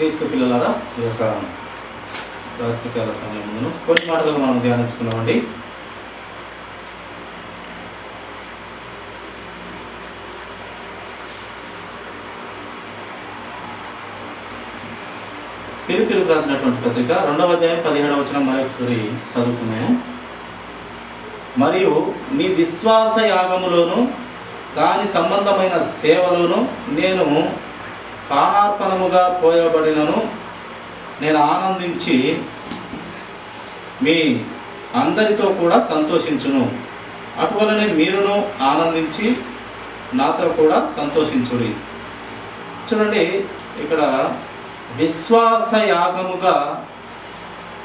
క్రీస్తు పిల్లలారా, ఈ యొక్క రాత్రికాల సమయంలో కొన్ని మాటలు మనం ధ్యానించుకున్నామండి. ఫిలిప్పీయులకు రాసినటువంటి పత్రిక 2వ అధ్యాయం 17వ వచనం మరొకసారి చదువుకున్నాము. మరియు నీ విశ్వాస యాగములోను దాని సంబంధమైన సేవలోను నేను పానార్పణముగా పోయబడినను నేను ఆనందించి మీ అందరితో కూడా సంతోషించును. అటువలనే మీరును ఆనందించి నాతో కూడా సంతోషించుడి. చూడండి, ఇక్కడ విశ్వాస యాగముగా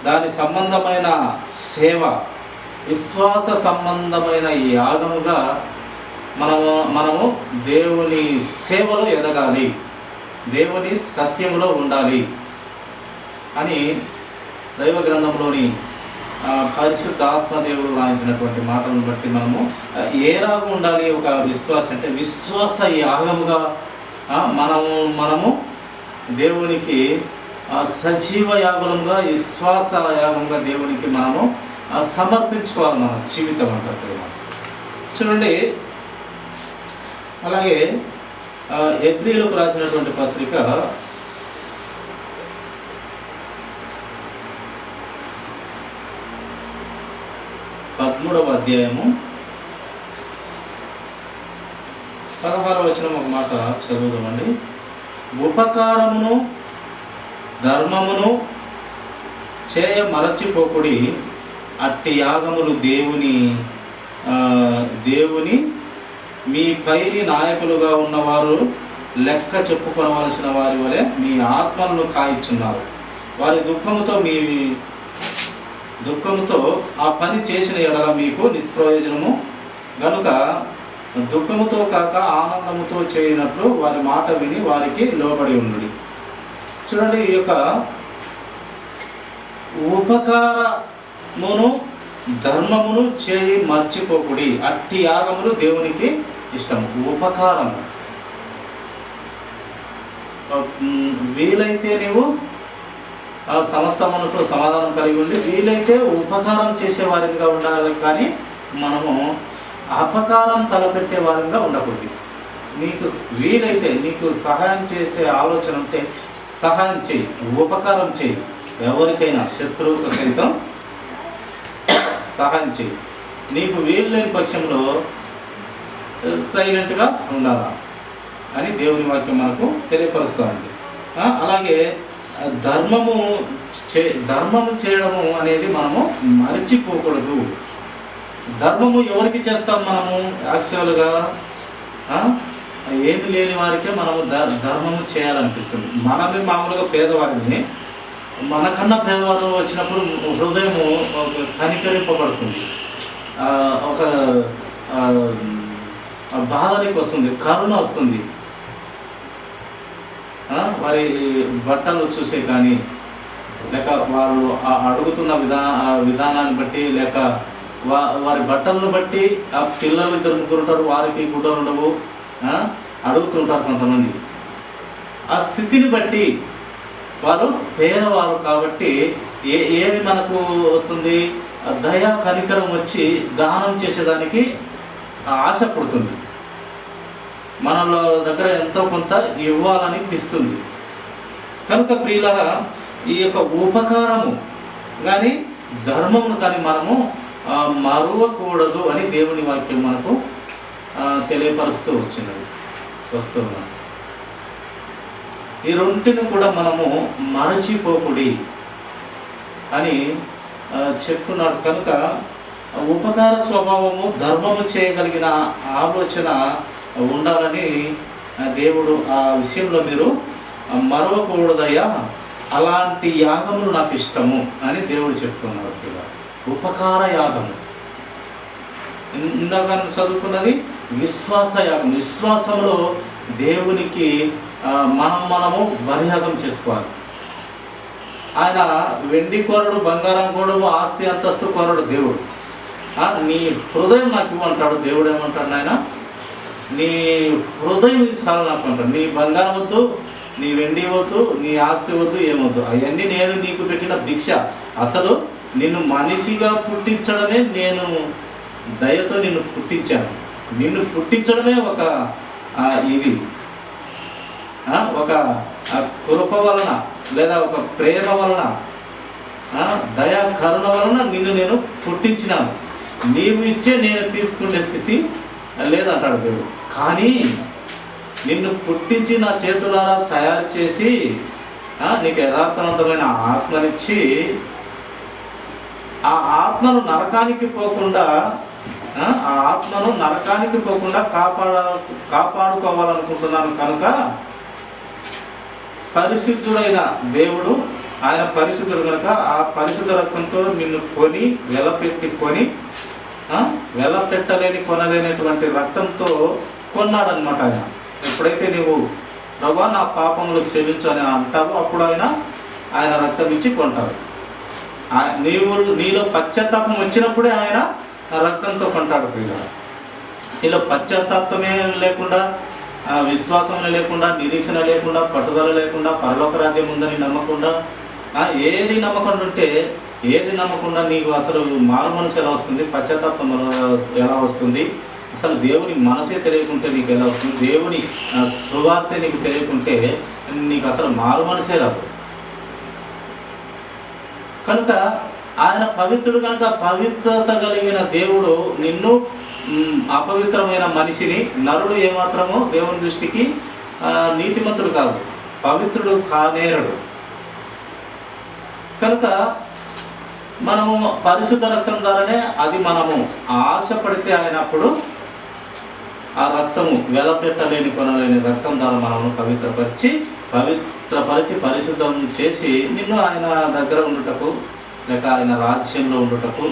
దాని సంబంధమైన సేవ, విశ్వాస సంబంధమైన యాగముగా మనము దేవుని సేవలో ఎదగాలి, దేవుని సత్యములో ఉండాలి అని దైవ గ్రంథంలోని పరిశుద్ధ ఆత్మదేవుడు రాయించినటువంటి మాటలను బట్టి మనము ఏలాగా ఉండాలి. ఒక విశ్వాసం అంటే విశ్వాస యాగముగా మనము దేవునికి సజీవ యాగముగా, విశ్వాస యాగంగా దేవునికి మనము సమర్పించుకోవాలి మన జీవితం అంటే. చూడండి, అలాగే హెబ్రీయులకు రాసినటువంటి పత్రిక 13వ అధ్యాయము 16వ వచనం ఒక మాట చదువుదామండి. ఉపకారమును ధర్మమును చేయ మరచిపోకుడి, అట్టి యాగములు దేవుని మీ పైని నాయకులుగా ఉన్నవారు లెక్క చెప్పుకోవలసిన వారి వలె మీ ఆత్మలను కాయిచున్నారు. వారి దుఃఖముతో ఆ పని చేసిన ఎడల మీకు నిష్ప్రయోజనము గనుక దుఃఖముతో కాక ఆనందముతో చేయనట్లు వారి మాట విని వారికి లోబడి ఉండుడి. చూడండి, ఈ యొక్క ఉపకారమును ధర్మమును చేయి మర్చిపోకుడి, అట్టి యాగములు దేవునికి ఇష్టము. ఉపకారము వీలైతే నీవు సమస్తమునతో సమాధానం కలిగి ఉండి వీలైతే ఉపకారం చేసేవారిగా ఉండాలి, కానీ మనము అపకారం తలపెట్టే వారిగా ఉండకూడదు. నీకు వీలైతే నీకు సహాయం చేసే ఆలోచన ఉంటే సహాయం చేయి, ఉపకారం చేయి, ఎవరికైనా శత్రువుకు సైతం సహాయం చేయి. నీకు వీలు లేని పక్షంలో సైలెంట్గా ఉండాలా అని దేవుని వాక్యం మనకు తెలియపరుస్తుంది. అలాగే ధర్మము చేయడము అనేది మనము మర్చిపోకూడదు. ధర్మము ఎవరికి చేస్తాం మనము? యాక్చువల్గా ఏమి లేని వారికే మనము ధర్మము చేయాలనిపిస్తుంది. మనమే మామూలుగా పేదవారిని, మనకన్నా పేదవారు వచ్చినప్పుడు హృదయము కనికరింపబడుతుంది, ఒక బాధనికి వస్తుంది, కరుణ వస్తుంది. వారి బట్టలు చూసే కానీ, లేక వారు అడుగుతున్న విధానాన్ని బట్టి, లేక వారి బట్టలను బట్టి ఆ పిల్లలు 2-3 ఉంటారు, వారికి గుడ్డలు ఉండవు, అడుగుతుంటారు కొంతమంది. ఆ స్థితిని బట్టి వారు పేదవారు కాబట్టి ఏమి మనకు వస్తుంది? దయా కనికరం వచ్చి దానం చేసేదానికి ఆశ పుడుతుంది. మనలో దగ్గర ఎంతో కొంత ఇవ్వాలని ఇస్తుంది. కనుక ప్రియులారా, ఈ యొక్క ఉపకారము కానీ ధర్మమును కానీ మనము మరువకూడదు అని దేవుని వాక్యం మనకు తెలియపరుస్తూ వస్తున్నాం. ఈ రెంటిని కూడా మనము మరచిపోకుడి అని చెప్తున్నాడు. కనుక ఉపకార స్వభావము, ధర్మము చేయగలిగిన ఆలోచన ఉండాలని దేవుడు ఆ విషయంలో మీరు మరవకూడదయ్యా, అలాంటి యాగములు నాకు ఇష్టము అని దేవుడు చెప్తున్నాడు. ఉపకార యాగము ఇందాక చదువుకున్నది విశ్వాస యాగం. విశ్వాసంలో దేవునికి మనము బలియాగం చేసుకోవాలి. ఆయన వెండి కోరడు, బంగారం కోరడు, ఆస్తి అంతస్తు కోరడు దేవుడు. నీ హృదయం నాకు ఇవ్వంటాడు దేవుడు. ఏమంటాడు? ఆయన నీ హృదయం చాలు నాకు అంటాడు. నీ బంగారం వద్దు, నీ వెండి వద్దు, నీ ఆస్తి వద్దు, ఏమొద్దు. అవన్నీ నేను నీకు పెట్టిన భిక్ష. అసలు నిన్ను మనిషిగా పుట్టించడమే, నేను దయతో నిన్ను పుట్టించాను. నిన్ను పుట్టించడమే ఒక ఇది ఒక కృప వలన, లేదా ఒక ప్రేమ వలన, దయా కరుణ వలన నిన్ను నేను పుట్టించినాను. నీవు ఇచ్చే నేను తీసుకునే స్థితి లేదంటాడు దేవుడు. కానీ నిన్ను పుట్టించి నా చేతులారా తయారు చేసి నీకు యథార్థవంతమైన ఆత్మనిచ్చి, ఆ ఆత్మను నరకానికి పోకుండా కాపాడుకోవాలనుకుంటున్నాను. కనుక పరిశుద్ధుడైన దేవుడు, ఆయన పరిశుద్ధుడు కనుక ఆ పరిశుద్ధ రక్తంతో నిన్ను కొని వెలపెట్టలేని కొనలేనటువంటి రక్తంతో కొన్నాడనమాట ఆయన. ఎప్పుడైతే నీవు ప్రభా నా పాపములకు క్షమించు అని అంటావో అప్పుడు ఆయన రక్తం ఇచ్చి కొంటాడు. నీలో పశ్చాత్తాపం వచ్చినప్పుడే ఆయన రక్తంతో కొంటాడు. నీలో పశ్చాత్తాపమే లేకుండా, విశ్వాసం లేకుండా, నిరీక్షణ లేకుండా, పట్టుదల లేకుండా, పరలోక రాజ్యం ఉందని నమ్మకుండా, ఏది నమ్మకుండా నీకు అసలు మారు మనసు ఎలా వస్తుంది? పశ్చాత్తాపం ఎలా వస్తుంది? అసలు దేవుని మనసే తెలియకుంటే నీకు ఎలా వస్తుంది? దేవుని సువార్తే నీకు తెలియకుంటే నీకు అసలు మారు మనసే రాదు. కనుక ఆయన పవిత్రుడు కనుక పవిత్రత కలిగిన దేవుడు నిన్ను అపవిత్రమైన మనిషిని, నరుడు ఏమాత్రమో దేవుని దృష్టికి నీతిమంతుడు కాదు, పవిత్రుడు కానేరడు. కనుక మనము పరిశుద్ధ రక్తం ద్వారానే అది మనము ఆశపడితే ఆయనప్పుడు ఆ రక్తము వెలపెట్టలేని కొనలేని రక్తం ద్వారా మనము పవిత్రపరిచి పరిశుద్ధం చేసి నిన్ను ఆయన దగ్గర ఉండుటకు, లేక ఆయన రాజ్యంలో ఉండుటకు,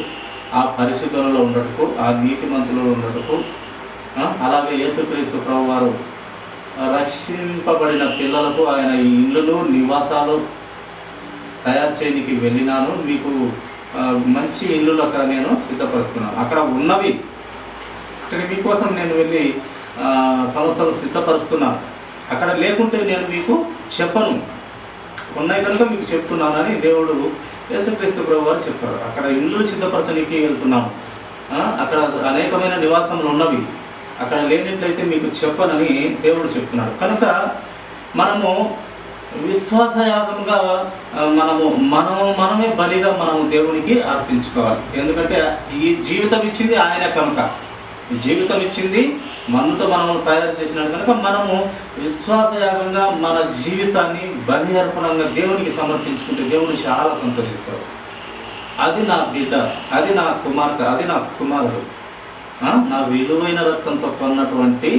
ఆ పరిశుద్ధంలో ఉండటకు, ఆ నీతిమంతులలో ఉండటకు, అలాగే యేసుక్రీస్తు ప్రభువారు రక్షింపబడిన పిల్లలకు ఆయన ఇల్లులు నివాసాలు తయారు చేయడానికి వెళ్ళినాను, మీకు మంచి ఇల్లులు అక్కడ నేను సిద్ధపరుస్తున్నాను, అక్కడ ఉన్నవి అక్కడ మీకోసం నేను వెళ్ళి సంస్థలు సిద్ధపరుస్తున్నాను, అక్కడ లేకుంటే నేను మీకు చెప్పను, ఉన్నాయి కనుక మీకు చెప్తున్నానని దేవుడు యేసుక్రీస్తు ప్రభు వారు చెప్తారు. అక్కడ ఇల్లు సిద్ధపరచడానికి వెళ్తున్నాను, అక్కడ అనేకమైన నివాసములు ఉన్నవి, అక్కడ లేనట్లయితే మీకు చెప్పనని దేవుడు చెప్తున్నాడు. కనుక మనము విశ్వాసయాగంగా మనమే బలిగా మనము దేవునికి అర్పించుకోవాలి. ఎందుకంటే ఈ జీవితం ఇచ్చింది ఆయన కనుక, ఈ జీవితం ఇచ్చింది మనతో మనము తయారు చేసినాడు కనుక మనము విశ్వాసయాగంగా మన జీవితాన్ని బలి అర్పణంగా దేవునికి సమర్పించుకుంటే దేవుడు చాలా సంతోషిస్తాడు. అది నా బిడ్డ, అది నా కుమార్తె, అది నా కుమారుడు, నా విలువైన రక్తంతో కొన్నటువంటి,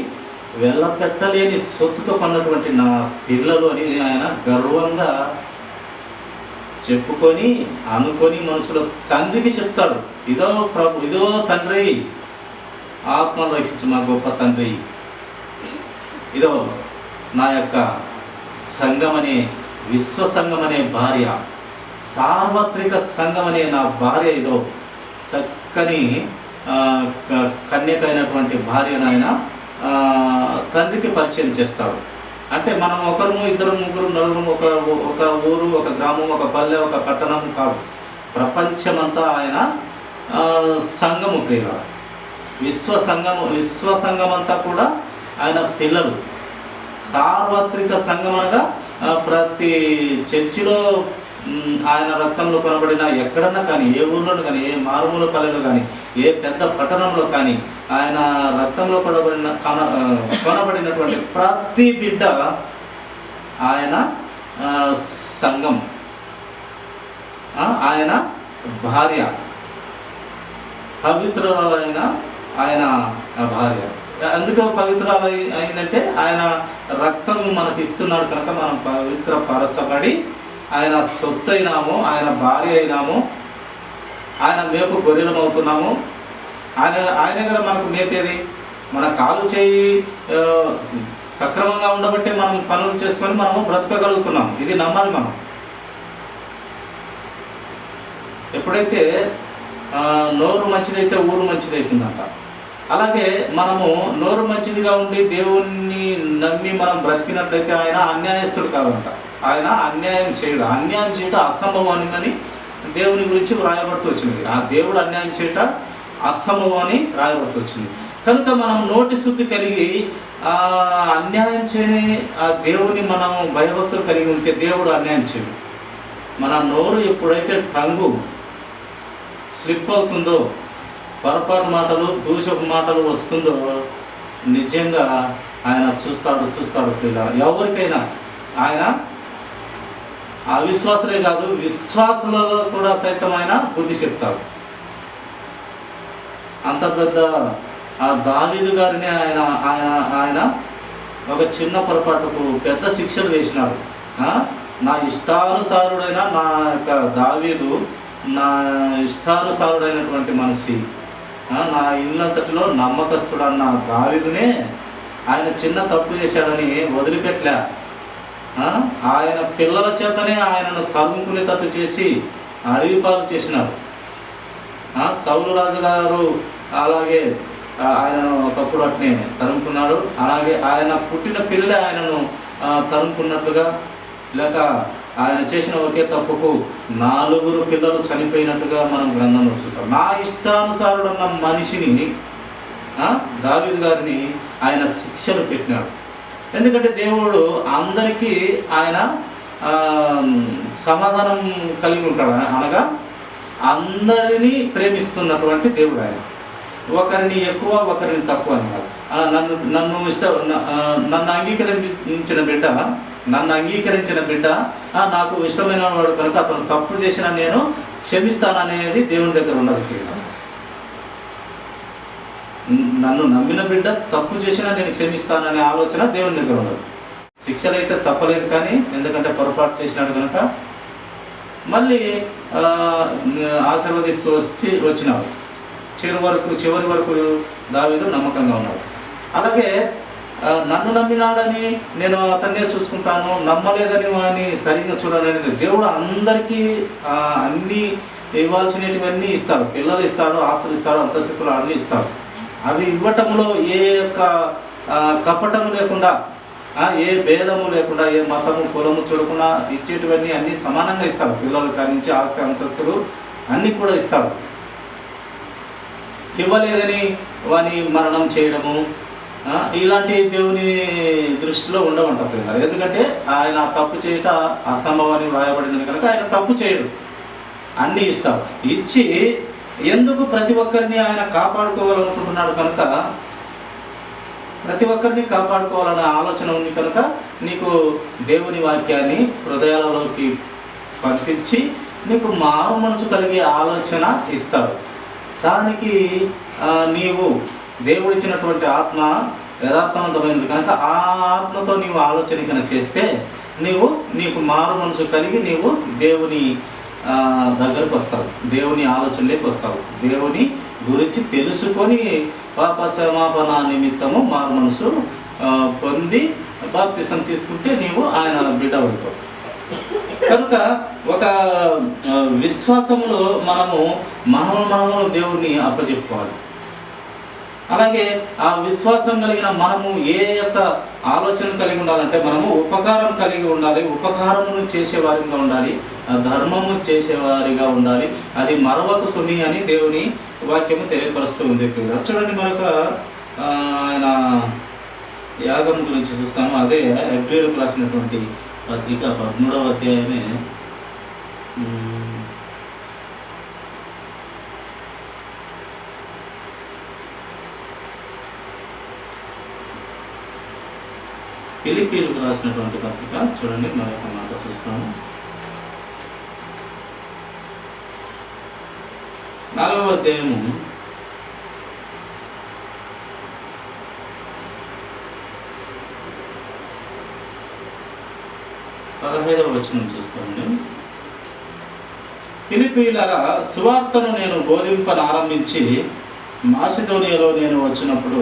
వెళ్ళపెట్టలేని సొత్తుతో కొన్నటువంటి నా పిల్లలు అని ఆయన గర్వంగా చెప్పుకొని అనుకొని మనుషుల తండ్రికి చెప్తాడు. ఇదో ప్రభు, ఇదో తండ్రి, ఆత్మను రక్షించి మా గొప్ప తండ్రి, ఇదో నా యొక్క సంఘమనే, విశ్వ సంఘమనే భార్య, సార్వత్రిక సంఘమనే నా భార్య, ఇదో చక్కని కన్యకైనటువంటి భార్యను ఆయన తండ్రికి పరిచయం చేస్తాడు. అంటే మనం ఒకరు, ఇద్దరు, ముగ్గురు, నలుగురు, ఒక ఊరు, ఒక గ్రామం, ఒక పల్లె, ఒక పట్టణం కాదు, ప్రపంచమంతా ఆయన సంఘము ప్రియుల, విశ్వ సంఘమంతా కూడా ఆయన పిల్లలు. సార్వత్రిక సంఘం అనగా ప్రతి చర్చిలో ఆయన రక్తంలో కొనబడిన ఎక్కడన్నా కానీ, ఏ ఊళ్ళో కానీ, ఏ మారుమూల పల్లెలో కానీ, ఏ పెద్ద పట్టణంలో కానీ ఆయన రక్తంలో కొనబడినటువంటి ప్రతి బిడ్డ ఆయన సంఘం, ఆయన భార్య, పవిత్రురాలైన ఆయన భార్య. అందుకే పవిత్రాలు అయిందంటే ఆయన రక్తం మనకి ఇస్తున్నాడు కనుక మనం పవిత్రపరచబడి ఆయన సొత్తు అయినాము, ఆయన భార్య అయినాము, ఆయన మేపు గొర్రెలం అవుతున్నాము. ఆయనే కదా మనకు మేపేది. మన కాలు చేయి సక్రమంగా ఉండబట్టే మనం పనులు చేసుకొని మనము బ్రతకగలుగుతున్నాం. ఇది నమ్మాలి మనం. ఎప్పుడైతే నోరు మంచిదైతే ఊరు మంచిదవుతుందంట. అలాగే మనము నోరు మంచిదిగా ఉండి దేవుణ్ణి నమ్మి మనం బ్రతికినట్లయితే ఆయన అన్యాయస్తుడు కాదంట. ఆయన అన్యాయం చేయడు. అన్యాయం చేయటం అసంభవం అని దేవుని గురించి రాయబడుతూ వచ్చింది. ఆ దేవుడు అన్యాయం చేయట అసంభవం అని రాయబడుతూ వచ్చింది. కనుక మనం నోటి శుద్ధి కలిగి అన్యాయం చేయని ఆ దేవుని మనం భయభక్తులు కలిగి ఉంటే దేవుడు అన్యాయం చేయడు. మన నోరు ఎప్పుడైతే టంగు స్లిప్ అవుతుందో, పొరపాటు మాటలు దూషపు మాటలు వస్తుందో, నిజంగా ఆయన చూస్తాడు పిల్లలు. ఎవరికైనా ఆయన అవిశ్వాసులే కాదు, విశ్వాసులలో కూడా సైతం ఆయన బుద్ధి చెప్తాడు. అంత పెద్ద ఆ దావీదు గారిని ఆయన ఒక చిన్న పొరపాటుకు పెద్ద శిక్షలు వేసినాడు. నా ఇష్టానుసారుడైన నా యొక్క దావీదు నా ఇష్టానుసారుడైనటువంటి మనిషి, నా ఇల్లంతటిలో నమ్మకస్తుడన్న దావీదునే ఆయన చిన్న తప్పు చేశాడని వదిలిపెట్టలే. ఆయన పిల్లల చేతనే ఆయనను తరుముకునేటట్టు చేసి అడవి పాలు చేసినాడు. సౌలు రాజు గారు అలాగే ఆయనను ఒకప్పుడు అట్నే తరుముకున్నాడు. అలాగే ఆయన పుట్టిన పిల్లలే ఆయనను తరుముకున్నట్లుగా, లేక ఆయన చేసిన ఒకే తప్పుకు 4 పిల్లలు చనిపోయినట్టుగా మనం గ్రంథంలో చూస్తాం. నా ఇష్టానుసారుడన్న మనిషిని దావీదు గారిని ఆయన శిక్షలు పెట్టినాడు. ఎందుకంటే దేవుడు అందరికీ ఆయన సమాధానం కలిగి ఉంటాడు. అనగా అందరినీ ప్రేమిస్తున్నటువంటి దేవుడు ఆయన. ఒకరిని ఎక్కువ ఒకరిని తక్కువ అని కాదు. నన్ను అంగీకరించిన బిడ్డ నాకు ఇష్టమైన వాడు కనుక అతను తప్పు చేసినా నేను క్షమిస్తాననేది దేవుని దగ్గర ఉన్నది. నన్ను నమ్మిన బిడ్డ తప్పు చేసినా నేను క్షమిస్తాననే ఆలోచన దేవుని దగ్గర ఉన్నది. శిక్షలు అయితే తప్పలేదు, కానీ ఎందుకంటే పొరపాటు చేసినాడు కనుక మళ్ళీ ఆశీర్వదిస్తూ వచ్చినాడు. చివరి వరకు దావీదు నమ్మకంగా ఉన్నాడు. అలాగే నన్ను నమ్మినాడని నేను అతన్నే చూసుకుంటాను, నమ్మలేదని వాడిని సరిగ్గా చూడాలనేది దేవుడు అందరికీ అన్నీ ఇవ్వాల్సినవన్నీ ఇస్తాడు. పిల్లలు ఇస్తాడు, ఆస్తులు ఇస్తాడు, అంతస్తులు అన్నీ ఇస్తాడు. అవి ఇవ్వటంలో ఏ యొక్క కపటము లేకుండా, ఏ భేదము లేకుండా, ఏ మతము కులము చూడకుండా ఇచ్చేటివన్నీ అన్నీ సమానంగా ఇస్తాడు. పిల్లలు కానించి ఆస్తి అంతస్తులు అన్నీ కూడా ఇస్తాడు. ఇవ్వలేదని వాని మరణం చేయడము ఇలాంటి దేవుని దృష్టిలో ఉండవంట పిల్లలు. ఎందుకంటే ఆయన తప్పు చేయట అసంభవాన్ని వ్రాయబడింది కనుక ఆయన తప్పు చేయడు, అన్నీ ఇస్తాడు. ఇచ్చి ఎందుకు ప్రతి ఒక్కరిని ఆయన కాపాడుకోవాలనుకుంటున్నాడు కనుక, ప్రతి ఒక్కరిని కాపాడుకోవాలనే ఆలోచన ఉంది కనుక నీకు దేవుని వాక్యాన్ని హృదయాలలోకి పంపించి నీకు మారు మనసు కలిగే ఆలోచన ఇస్తాడు. దానికి నీవు దేవుడిచ్చినటువంటి ఆత్మ యథార్థవంతమైనది కనుక ఆ ఆత్మతో నీవు ఆలోచన కనుక చేస్తే నీకు మారు మనసు కలిగి నీవు దేవుని దగ్గరకు వస్తావు, దేవుని ఆలోచనలోకి వస్తావు. దేవుని గురించి తెలుసుకొని పాప క్షమాపణ నిమిత్తము మారు మనసు పొంది బాప్తిసం తీసుకుంటే నీవు ఆయన బిడ్డ అవుతావు. కనుక ఒక విశ్వాసములో మనము దేవుణ్ణి అప్పచెప్పుకోవాలి. అలాగే ఆ విశ్వాసం కలిగిన మనము ఏ యొక్క ఆలోచన కలిగి ఉండాలంటే మనము ఉపకారం కలిగి ఉండాలి, ఉపకారమును చేసేవారిగా ఉండాలి, ధర్మము చేసేవారిగా ఉండాలి. అది మరొక సుని అని దేవుని వాక్యము తెలియపరుస్తూ ఉంది. చూడండి, మరొక ఆయన యాగం గురించి చూస్తాము. అదే హెబ్రీయులకు రాసినటువంటి పత్రిక 13వ అధ్యాయమే 4వ ఫిలిప్పీయులకు రాసినటువంటి పత్రిక చూడండి, మరొక మాట చూస్తాము. 4వ అధ్యాయము 15వ వచనం చూస్తామండి. ఫిలిప్పీయులారా, సువార్తను నేను బోధింపనారంభించి మాసిదోనియాలో నేను వచ్చినప్పుడు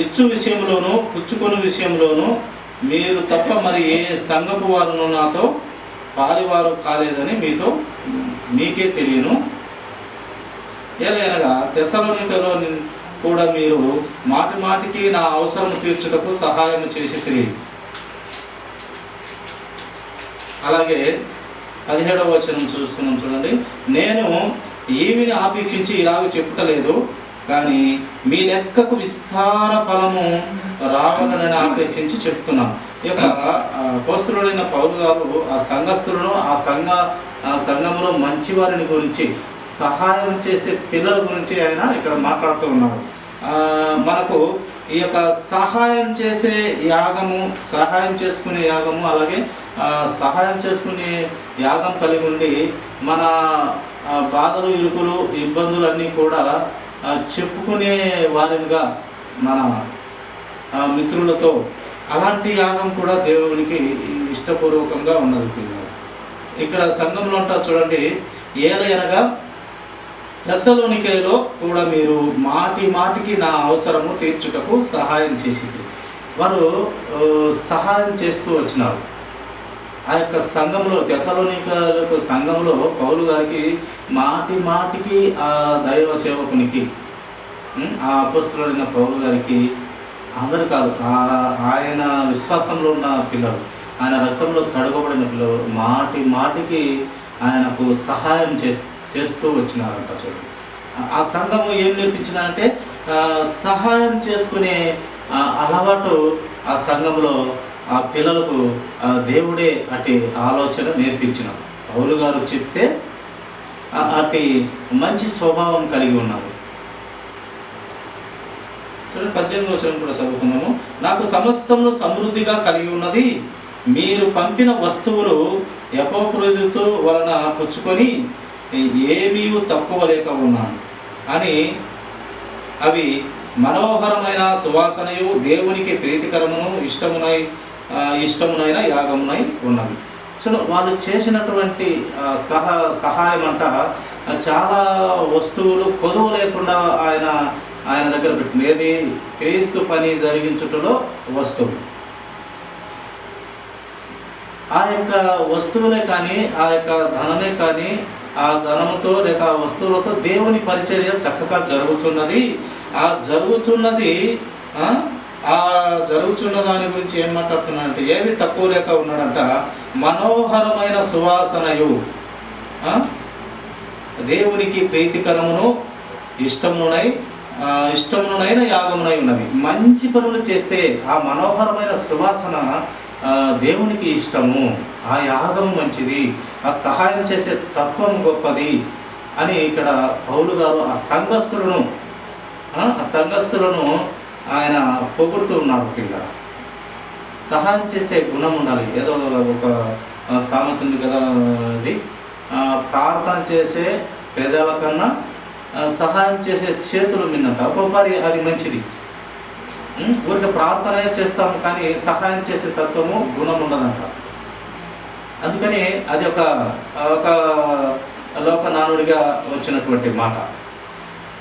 ఇచ్చు విషయంలోనూ పుచ్చుకొని విషయంలోనూ మీరు తప్ప మరి ఏ సంఘపు వారును నాతో పాలివారు కాలేదని మీకే తెలియను. ఏలైనగా తెస్సలోనికలో కూడా మీరు మాటి మాటికి నా అవసరం తీర్చుటకు సహాయం చేసి. అలాగే 17వ వచనం చూసుకున్నాం చూడండి. నేను ఏమిని ఆపేక్షించి ఇలాగ చెప్పుటలేదు, కానీ మీ లెక్కకు విస్తార ఫలము రావాలని ఆపేక్షించి చెప్తున్నాను. ఈ యొక్క అపోస్తలుడైన పౌలు గారు ఆ సంఘస్థులను, ఆ సంఘంలో మంచివారిని గురించి, సహాయం చేసే పిల్లల గురించి ఆయన ఇక్కడ మాట్లాడుతూ ఉన్నారు. మనకు ఈ యొక్క సహాయం చేసే యాగము, సహాయం చేసుకునే యాగము, అలాగే సహాయం చేసుకునే యాగం కలిగి ఉండి మన బాధలు, ఇరుకులు, ఇబ్బందులన్నీ కూడా చెప్పుకునే వారిగా మన మిత్రులతో, అలాంటి యాగం కూడా దేవునికి ఇష్టపూర్వకంగా ఉన్నది. ఇక్కడ సంఘంలో ఉంటారు చూడండి. ఏలయనగా తెస్సలోనికలో కూడా మీరు మాటి మాటికి నా అవసరము తీర్చుటకు సహాయం చేసింది. వారు సహాయం చేస్తూ వచ్చినారు. ఆ యొక్క సంఘంలో, తెస్సలోనికలకు సంఘంలో పౌలు గారికి మాటి మాటికి ఆ దైవ సేవకునికి, ఆ అపోస్తలుడైన పౌలు గారికి, అందరు కాదు, ఆయన విశ్వాసంలో ఉన్న పిల్లలు, ఆయన రక్తంలో కడగబడిన పిల్లలు మాటి మాటికి ఆయనకు సహాయం చేస్తూ వచ్చినారంట. చూడండి, ఆ సంఘము ఏం నేర్పించినారంటే సహాయం చేసుకునే అలవాటు ఆ సంఘంలో ఆ పిల్లలకు దేవుడే అటు ఆలోచన నేర్పించిన. పౌలు గారు చెప్తే అటు మంచి స్వభావం కలిగి ఉన్నారు. 18వ వచనం కూడా చదువుకున్నాము. నాకు సమస్తమును సమృద్ధిగా కలిగి ఉన్నది, మీరు పంపిన వస్తువులు ఎపోక్రోదితు వలన పుచ్చుకొని ఏమీ తక్కువ లేక ఉన్నాను అని, అవి మనోహరమైన సువాసనయు దేవునికి ప్రీతికరమును ఇష్టమునైన యాగమునై ఉన్నవి. సో వాళ్ళు చేసినటువంటి సహాయం అంట చాలా వస్తువులు కొదువు లేకుండా ఆయన దగ్గర పెట్టింది. ఏది? క్రీస్తు పని జరిగించుటలో వస్తువు. ఆ యొక్క వస్తువులే కానీ, ఆ యొక్క ధనమే కానీ, ఆ ధనముతో లేక ఆ వస్తువులతో దేవుని పరిచర్య చక్కగా జరుగుతున్నది. ఆ జరుగుతున్న దాని గురించి ఏం మాట్లాడుతున్నాడంటే, ఏవి తక్కువ లేక ఉన్నాడంట, మనోహరమైన సువాసనయు దేవునికి ప్రీతికరమును ఇష్టమునైన యాగమునై ఉన్నవి. మంచి పనులు చేస్తే ఆ మనోహరమైన సువాసన దేవునికి ఇష్టము, ఆ యాగం మంచిది, ఆ సహాయం చేసే తత్వం గొప్పది అని ఇక్కడ పౌలు గారు ఆ సంఘస్థులను ఆయన పొగుడుతూ ఉన్నాడు. పిల్ల సహాయం చేసే గుణం ఉండాలి. ఏదో ఒక సామెత ఉంది కదా, అది ప్రార్థన చేసే పేదల కన్నా సహాయం చేసే చేతులు మిన్నంట. ఒక్కొక్కరి అది మంచిది. ఊరికి ప్రార్థన చేస్తాము కానీ సహాయం చేసే తత్వము, గుణం ఉండదంట. అందుకని అది ఒక లోకనానుడిగా వచ్చినటువంటి మాట.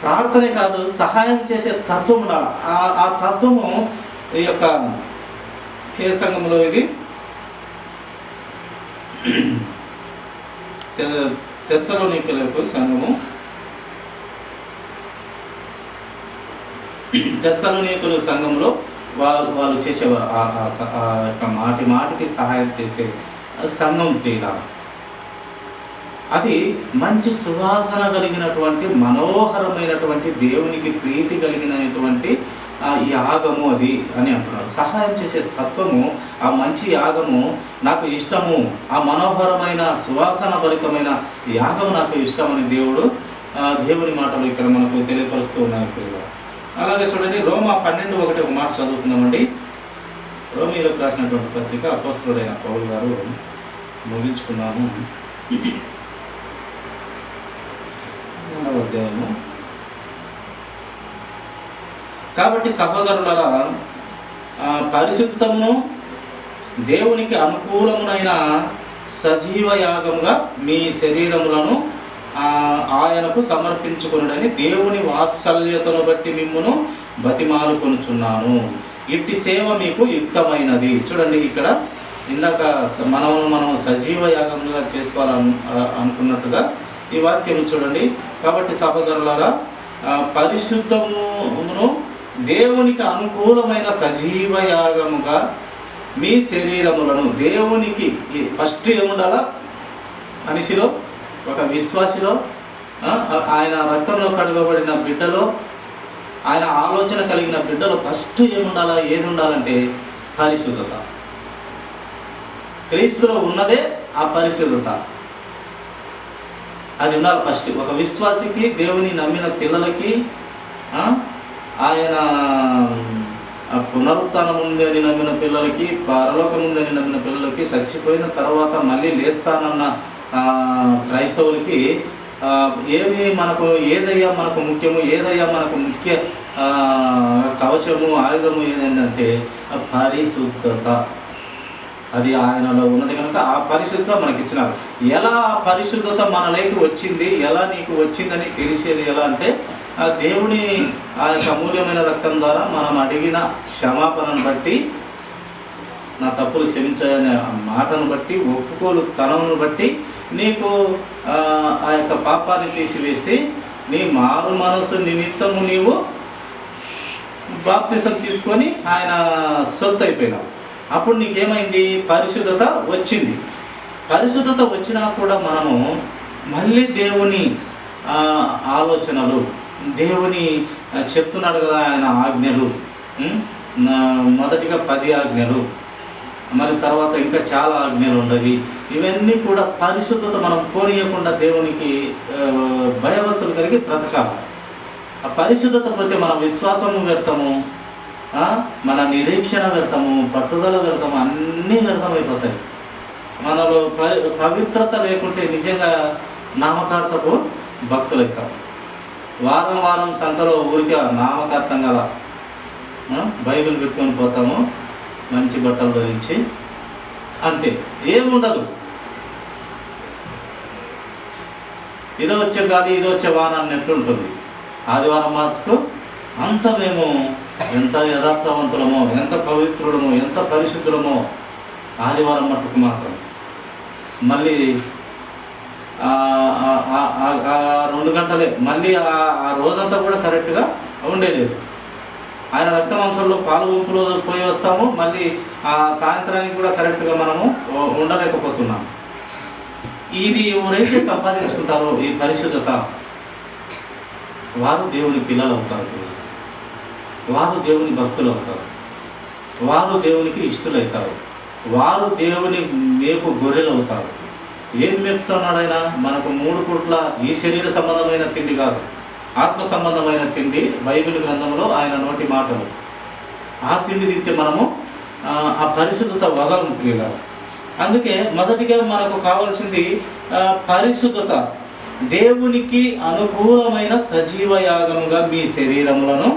ప్రార్థనే కాదు, సహాయం చేసే తత్వం ఉండాలి. ఆ తత్వము ఈ యొక్క ఏ సంఘంలో, ఇది తెస్సలోనికలకు సంఘము, తెస్సలోనికల సంఘంలో వాళ్ళు చేసేవారు. ఆ యొక్క మాటికి సహాయం చేసే సంఘం ప్రియుల, అది మంచి సువాసన కలిగినటువంటి, మనోహరమైనటువంటి, దేవునికి ప్రీతి కలిగినటువంటి యాగము అది అని అంటున్నారు. సహాయం చేసే తత్వము, ఆ మంచి యాగము నాకు ఇష్టము, ఆ మనోహరమైన సువాసన భరితమైన యాగము నాకు ఇష్టమని దేవుని మాటలు ఇక్కడ మనకు తెలియపరుస్తూ ఉన్నాయి. అలాగే చూడండి, రోమా 12:1 ఒక మాట చదువుకుందామండి. రోమీలకు రాసినటువంటి పత్రిక, అపోస్తలుడైన పౌలు గారు, ముగించుకున్నాము. 2వ అధ్యాయము. కాబట్టి సహోదరులారా, పరిశుద్ధమును దేవునికి అనుకూలమునైన సజీవ యాగముగా మీ శరీరములను ఆయనకు సమర్పించుకొనుడని దేవుని వాత్సల్యతను బట్టి మిమ్మును బతిమాలుకొనుచున్నాను. ఇట్టి సేవ మీకు యుక్తమైనది. చూడండి, ఇక్కడ ఇందాక మనం సజీవ యాగంగా చేసుకోవాలని అనుకున్నట్టుగా ఈ వాక్యం చూడండి. కాబట్టి సహోదరులారా, పరిశుద్ధమును దేవునికి అనుకూలమైన సజీవ యాగముగా మీ శరీరములను, దేవునికి ఫస్ట్ ఏముండాలా మనిషిలో, ఒక విశ్వాసిలో, ఆయన రక్తంలో కడగబడిన బిడ్డలో, ఆయన ఆలోచన కలిగిన బిడ్డలో ఫస్ట్ ఏముండాలా, ఏది ఉండాలంటే పరిశుద్ధత. క్రీస్తులో ఉన్నదే ఆ పరిశుద్ధత, అది ఉండాలి ఫస్ట్. ఒక విశ్వాసికి, దేవుని నమ్మిన పిల్లలకి, ఆయన పునరుత్థానం ఉందని నమ్మిన పిల్లలకి, పరలోకం ఉందని నమ్మిన పిల్లలకి, చచ్చిపోయిన తర్వాత మళ్ళీ లేస్తానన్న క్రైస్తవులకి ఏదయ్యా మనకు ముఖ్యము, ఏదయ్యా మనకు ముఖ్య కవచము, ఆయుధము ఏదంటే పరిశుద్ధత. అది ఆయనలో ఉన్నది కనుక ఆ పరిశుద్ధత మనకి ఇచ్చినారు. ఎలా ఆ పరిశుద్ధత మనలోకి వచ్చింది, ఎలా నీకు వచ్చిందని తెలిసేది ఎలా అంటే, ఆ దేవుని ఆ యొక్క అమూల్యమైన రక్తం ద్వారా మనం అడిగిన క్షమాపణను బట్టి, నా తప్పులు క్షమించాలనే మాటను బట్టి, ఒప్పుకోలు తనమును బట్టి నీకు ఆ యొక్క పాపాన్ని తీసివేసి నీ మారు మనసు నిమిత్తము నీవు బాప్తిసం తీసుకొని ఆయన సొత్తు అయిపోయినావు. అప్పుడు నీకేమైంది, పరిశుద్ధత వచ్చింది. పరిశుద్ధత వచ్చినా కూడా మనము మళ్ళీ దేవుని ఆలోచనలు, దేవుని చెప్తున్నాడు కదా ఆయన ఆజ్ఞలు, మొదటిగా 10 ఆజ్ఞలు, మరి తర్వాత ఇంకా చాలా ఆజ్ఞలు ఉండవి. ఇవన్నీ కూడా పరిశుద్ధత మనం కోరియకుండా దేవునికి భయభక్తులు కలిగి బ్రతకాలి. ఆ పరిశుద్ధత పోతే మన విశ్వాసము వ్యర్థము, మన నిరీక్షణ వ్యర్థము, పట్టుదల వ్యర్థము, అన్నీ వ్యర్థమైపోతాయి. మనలో పవిత్రత లేకుంటే నిజంగా నామకార్థపు భక్తులవుతాం. వారం వారం సంఖ్యలో ఊరికే నామకార్థం గల బైబిల్ పెట్టుకొని పోతాము, మంచి బట్టలు ధరించి, అంతే, ఏముండదు. ఇదో వచ్చే గాలి, ఇదో వచ్చే వాన అన్నట్టు ఉంటుంది. ఆదివారం మాత్రకు అంత మేము ఎంత యథార్థవంతులమో, ఎంత పవిత్రులమో, ఎంత పరిశుద్ధులమో ఆదివారం మట్టుకు మాత్రం. మళ్ళీ 2 గంటలే, మళ్ళీ ఆ రోజంతా కూడా కరెక్ట్గా ఉండేలేదు. ఆయన రక్తమాంసంలో పాలు గుంపులో పోయి వస్తాము, మళ్ళీ ఆ సాయంత్రానికి కూడా కరెక్ట్గా మనము ఉండలేకపోతున్నాం. ఇది ఎవరైతే సంపాదించుకుంటారో ఈ పరిశుద్ధత, వారు దేవుని పిల్లలు అవుతారు, వారు దేవుని భక్తులు అవుతారు, వారు దేవునికి ఇష్టలవుతారు, వారు దేవుని మేపు గొర్రెలు అవుతారు. ఏం మేపుతున్నాడు ఆయన? మనకు 3 పూట్ల ఈ శరీర సంబంధమైన తిండి కాదు, ఆత్మ సంబంధమైన తిండి. బైబిల్ గ్రంథంలో ఆయన నోటి మాటలు, ఆ తిండి తింటే మనము ఆ పరిశుద్ధత వదలగలము. అందుకే మొదటిగా మనకు కావాల్సింది పరిశుద్ధత. దేవునికి అనుకూలమైన సజీవ యాగముగా మీ శరీరములను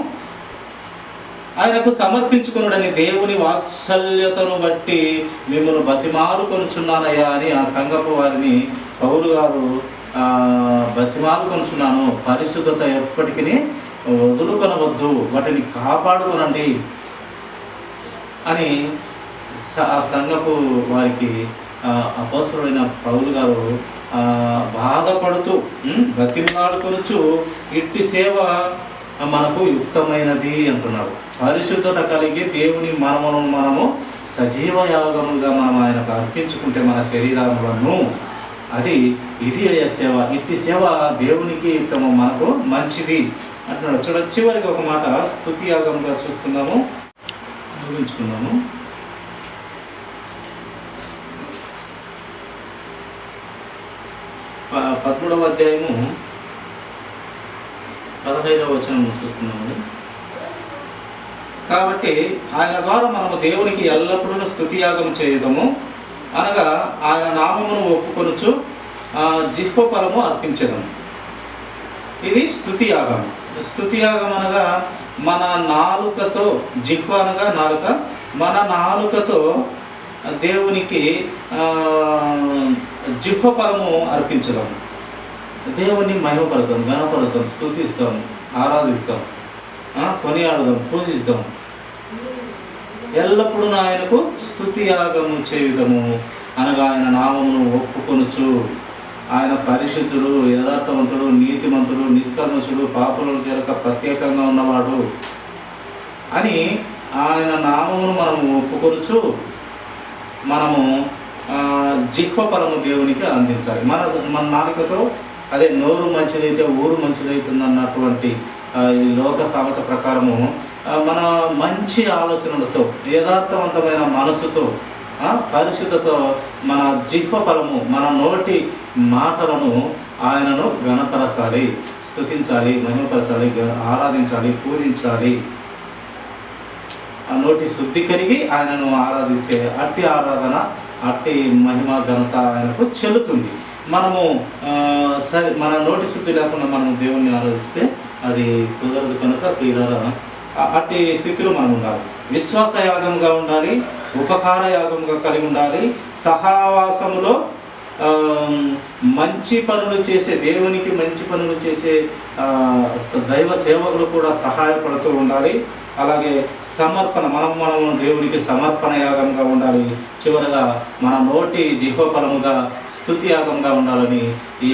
ఆయనకు సమర్పించుకున్నాడని దేవుని వాత్సల్యతను బట్టి మిమ్మల్ని బతిమాలుకొనుచున్నానయ్యా అని ఆ సంఘపు వారిని పౌలు గారు బతిమాలుకొనుచున్నాను. పరిశుద్ధత ఎప్పటికీ వదులుకొనవద్దు, వాటిని కాపాడుకొనండి అని ఆ సంఘపు వారికి అపోస్తలుడైన పౌలు గారు బాధపడుతూ బతిమాలుకొనుచు ఇట్టి సేవ మనకు యుక్తమైనది అంటున్నాడు. పరిశుద్ధత కలిగి దేవుని మనము సజీవ యాగముగా మనం ఆయనకు అర్పించుకుంటే మన శరీరములను, ఇది సేవ. ఇట్టి సేవ దేవునికి యుక్తము, మనకు మంచిది అంటున్నాడు. చూడండి, చివరికి ఒక మాట స్తుతి యాగంగా చూసుకుందాము, ముగించుకుందాము. పదమూడవ అధ్యాయము 15వ వచనం చూస్తున్నాము. కాబట్టి ఆయన ద్వారా మనము దేవునికి ఎల్లప్పుడూ స్తుతియాగం చేయదము, అనగా ఆయన నామమును ఒప్పుకొనుచు జిహ్వ ఫలము అర్పించదము. ఇది స్తుతియాగం. స్తుతియాగం అనగా మన నాలుకతో, జిహ్వ అనగా నాలుక, మన నాలుకతో దేవునికి జిహ్వ ఫలము అర్పించదము. దేవుని మహిమపడతాం, ఘనపడతాం, స్తుతిస్తాం, ఆరాధిస్తాం, కొనియాడదాం, పూజిస్తాం. ఎల్లప్పుడూ ఆయనకు స్తుతి యాగము చేయుదము, అనగా ఆయన నామమును ఒప్పుకొనుచు ఆయన పరిశుద్ధుడు, యథార్థవంతుడు, నీతిమంతుడు, నిష్కల్మషుడు, పాపుల చేరక ప్రత్యేకంగా ఉన్నవాడు అని ఆయన నామమును మనము ఒప్పుకొనుచు మనము జిహ్వ ఫలము దేవునికి అందించాలి. మన నాలుకతో అదే నోరు మంచిదైతే ఊరు మంచిదవుతుంది అన్నటువంటి ఈ లోక సామెత ప్రకారము మన మంచి ఆలోచనలతో, యథార్థవంతమైన మనసుతో, పరిశుద్ధతో మన జిహ్వ ఫలము, మన నోటి మాటలను ఆయనను ఘనపరచాలి, స్తుతించాలి, మహిమపరచాలి, ఆరాధించాలి, పూజించాలి. ఆ నోటి శుద్ధి కలిగి ఆయనను ఆరాధించే అట్టి ఆరాధన, అట్టి మహిమ, ఘనత ఆయనకు చెల్లుతుంది. మనము సరే మన నోటి శుద్ధి లేకుండా మనం దేవుణ్ణి ఆరాధిస్తే అది కుదరదు. కనుక ప్రియులారా, అట్టి స్థితిలో మనం ఉండాలి. విశ్వాస యాగంగా ఉండాలి, ఉపకార యాగంగా కలిగి ఉండాలి. సహవాసములో మంచి పనులు చేసే, దేవునికి మంచి పనులు చేసే దైవ సేవకులు కూడా సహాయపడుతూ ఉండాలి. అలాగే సమర్పణ, మనం దేవునికి సమర్పణ యాగంగా ఉండాలి. చివరగా మన నోటి జిహ్వ ఫలముగా స్తుతి యాగంగా ఉండాలని ఈ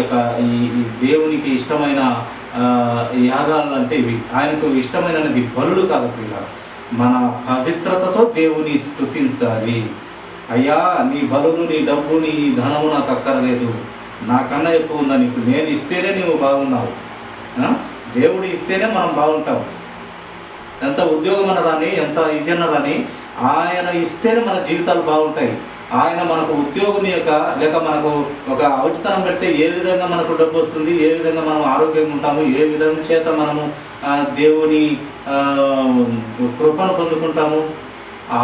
దేవునికి ఇష్టమైన యాగాలు అంటే ఇవి. ఆయనకు ఇష్టమైనది బలులు కాదు పిల్లలు, మన పవిత్రతతో దేవుని స్తుతించాలి. అయ్యా, నీ బలులు, నీ డబ్బు, నీ ధనము నాకు అక్కర్లేదు, నాకన్నా ఎక్కువ ఉందా నీకు, నేను ఇస్తేనే నీవు బాగున్నావు, దేవుడు ఇస్తేనే మనం బాగుంటాం. ఎంత ఉద్యోగం అన్నదాన్ని, ఎంత ఇది అన్నదాన్ని ఆయన ఇస్తేనే మన జీవితాలు బాగుంటాయి. ఆయన మనకు ఉద్యోగం లేక మనకు ఒక అవటితనం పెడితే ఏ విధంగా మనకు డబ్బు వస్తుంది, ఏ విధంగా మనం ఆరోగ్యంగా ఉంటాము, ఏ విధంగా చేత మనము దేవుని కృపను పొందుకుంటాము.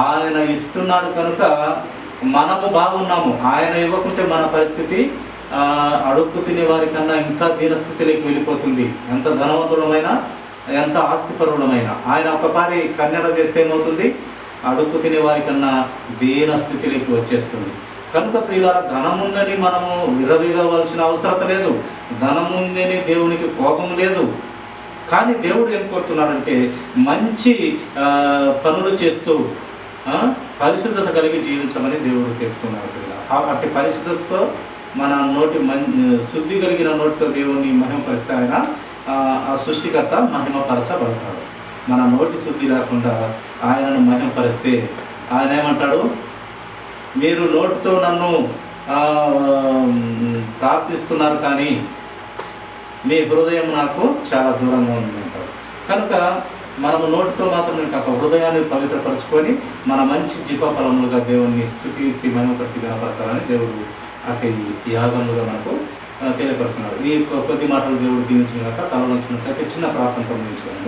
ఆయన ఇస్తున్నాడు కనుక మనము బాగున్నాము. ఆయన ఇవ్వకుంటే మన పరిస్థితి అడుక్కు తినే వారి కన్నా ఇంకా దీనస్థితిలోకి వెళ్ళిపోతుంది. ఎంత ధనవంతులమైనా, ఎంత ఆస్తిపరులమైనా ఆయన ఒకసారి కన్నడ చేస్తే ఏమవుతుంది, అడుక్కు తినే వారి కన్నా దీన స్థితిలోకి వచ్చేస్తుంది. కనుక ప్రియులారా, ధనముందని మనము విరవిగవలసిన అవసరం లేదు, ధనముందని దేవునికి కోపం లేదు. కానీ దేవుడు ఏం కోరుతున్నాడంటే మంచి పనులు చేస్తూ పరిశుద్ధత కలిగి జీవించమని దేవుడు చెప్తున్నాడు. అట్టి పరిశుద్ధతతో మన నోటి శుద్ధి కలిగిన నోటితో దేవుని మహిమపరిస్తే ఆయన ఆ సృష్టికర్త మహిమపరచబడతాడు. మన నోటి శుద్ధి లేకుండా ఆయనను మహిమపరిస్తే ఆయన ఏమంటాడు, మీరు నోటితో నన్ను ప్రార్థిస్తున్నారు కానీ మీ హృదయం నాకు చాలా దూరంగా ఉందంటాడు. కనుక మనము నోటితో మాత్రం కాక హృదయాన్ని పవిత్రపరచుకొని మన మంచి జిహ్వ ఫలములుగా దేవుణ్ణి స్తుతించి మహిమపరిచి కనపరచాలని దేవుడు అటు యాగములుగా మనకు తెలియపరుస్తున్నాడు. ఈ కొద్ది మాటలు దేవుడు దీవించినాక తల నుంచినట్లయితే చిన్న ప్రార్థనతో ముగించుకోండి.